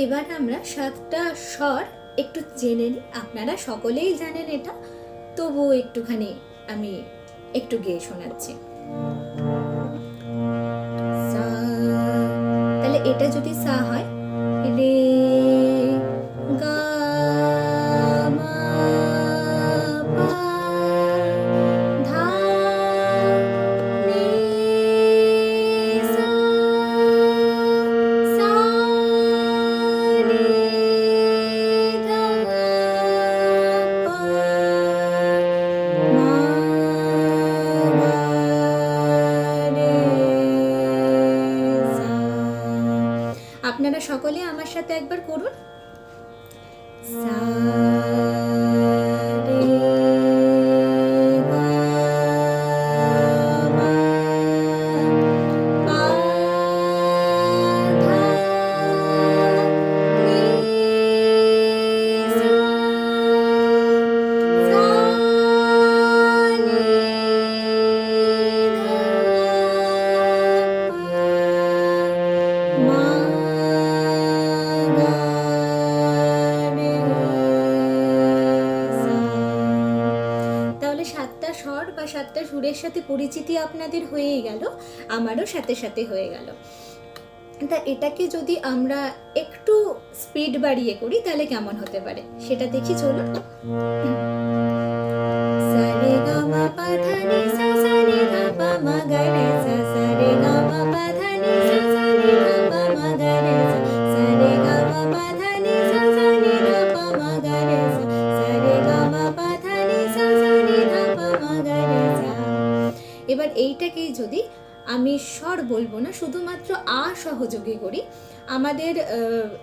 এবার আমরা 7টা স্বর একটু জেনে নিই। আপনারা সকলেই জানেন এটা, তবুও একটুখানি আমি একটু গেয়ে শোনাচ্ছি। সা, তাহলে এটা যদি সা হয়, রে গা মা পা ধা নি সা, সা রে ধা পা মা গা রে সা। আপনারা সকলে আমার সাথে একবার করুন। সা রে গা মা পা ধা নি সা, সা নি ধা পা মা গা রে সা। তাহলে 7টা স্বর বা 7টা সুরের সাথে পরিচিতি আপনাদের হয়েই গেল, আমারও সাথে সাথে হয়ে গেল। তা এটাকে যদি আমরা একটু স্পিড বাড়িয়ে করি তাহলে কেমন হতে পারে সেটা দেখি, চলুন। সা রে গা মা পা ধা নি সা, সা রে ধা পা মা গা রে সা, সা রে গা মা পা ধা নি সা, সা রে ধা পা মা গা রে সা, সা রে গা মা পা ধা নি সা, সা রে ধা পা মা গা রে সা, সা রে গা মা পা ধা নি সা, সা রে ধা পা মা গা রে সা। এবার এইটাকেই যদি আমি স্বর বলবো না, শুধুমাত্র আ সহযোগে করি, আমাদের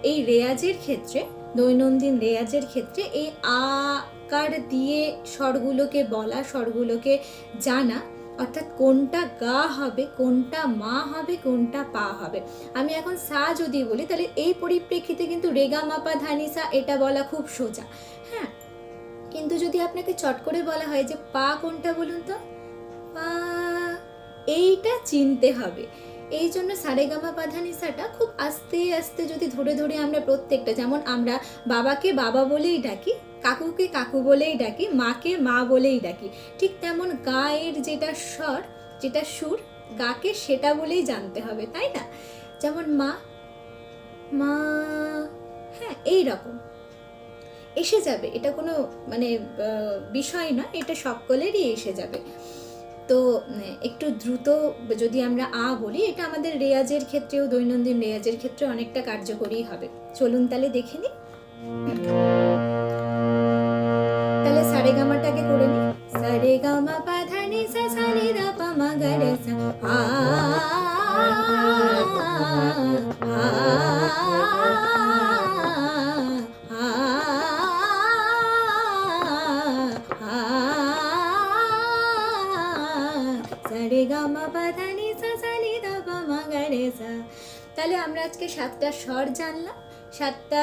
এই রেয়াজের ক্ষেত্রে, দৈনন্দিন রেয়াজের ক্ষেত্রে এই আ কার দিয়ে স্বরগুলোকে বলা, স্বরগুলোকে জানা, অর্থাৎ কোনটা গা হবে, কোনটা মা হবে, কোনটা পা হবে। আমি এখন সা যদি বলি তাহলে এই পরিপ্রেক্ষিতে কিন্তু রেগা মাপা ধানি সা এটা বলা খুব সোজা, হ্যাঁ। কিন্তু যদি আপনাকে চট করে বলা হয় যে পা কোনটা বলুন তো, পা, এইটা চিনতে হবে। এই জন্য সারেগামা পাধানিসাটা খুব আস্তে আস্তে যদি ধরে ধরে আমরা প্রত্যেকটা, যেমন আমরা বাবাকে বাবা বলেই ডাকি, কাকুকে কাকু বলেই ডাকি, মাকে মা বলেই ডাকি, ঠিক তেমন গায়ের যেটা স্বর, যেটা সুর, গাকে সেটা বলেই জানতে হবে, তাই না? যেমন মা, মা, হ্যাঁ, এই রকম এসে যাবে, এটা কোনো মানে বিষয় না, এটা সকলেরই এসে যাবে। তো একটু দ্রুত যদি আমরা আ বলি, এটা আমাদের রেয়াজের ক্ষেত্রেও, দৈনন্দিন রেয়াজের ক্ষেত্রে অনেকটা কার্যকরী হবে। চলুন তাহলে দেখে নিই। তাহলে সারেগামাটাকে করে নিই। সারেগামা পা ধা নি সা, সা রে ধা পা মা গা রে সা, আ তাহলে আমরা আজকে 7টা স্বর জানলাম, 7টা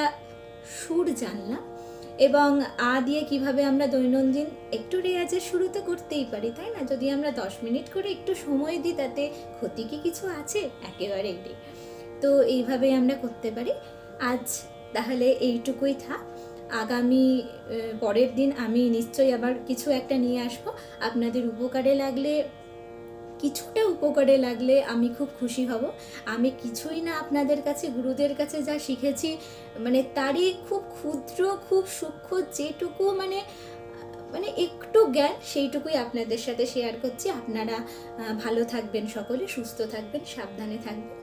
সুর জানলাম, এবং আ দিয়ে কিভাবে আমরা দৈনন্দিন একটু রেয়াজের শুরু তো করতেই পারি, তাই না? যদি আমরা 10 মিনিট করে একটু সময় দিই তাতে ক্ষতি কি কিছু আছে? একেবারেই নেই। তো এইভাবেই আমরা করতে পারি। আজ তাহলে এইটুকুই থাক। আগামী পরের দিন আমি নিশ্চয়ই আবার কিছু একটা নিয়ে আসবো। আপনাদের উপকারে লাগলে, কিছুটা উপকারে লাগলে আমি খুব খুশি হব। আমি কিছুই না আপনাদের কাছে, গুরুদের কাছে যা শিখেছি, মানে তারই খুব ক্ষুদ্র, খুব সূক্ষ্ম যেটুকু মানে একটু জ্ঞান, সেইটুকুই আপনাদের সাথে শেয়ার করছি। আপনারা ভালো থাকবেন, সকলে সুস্থ থাকবেন, সাবধানে থাকবেন।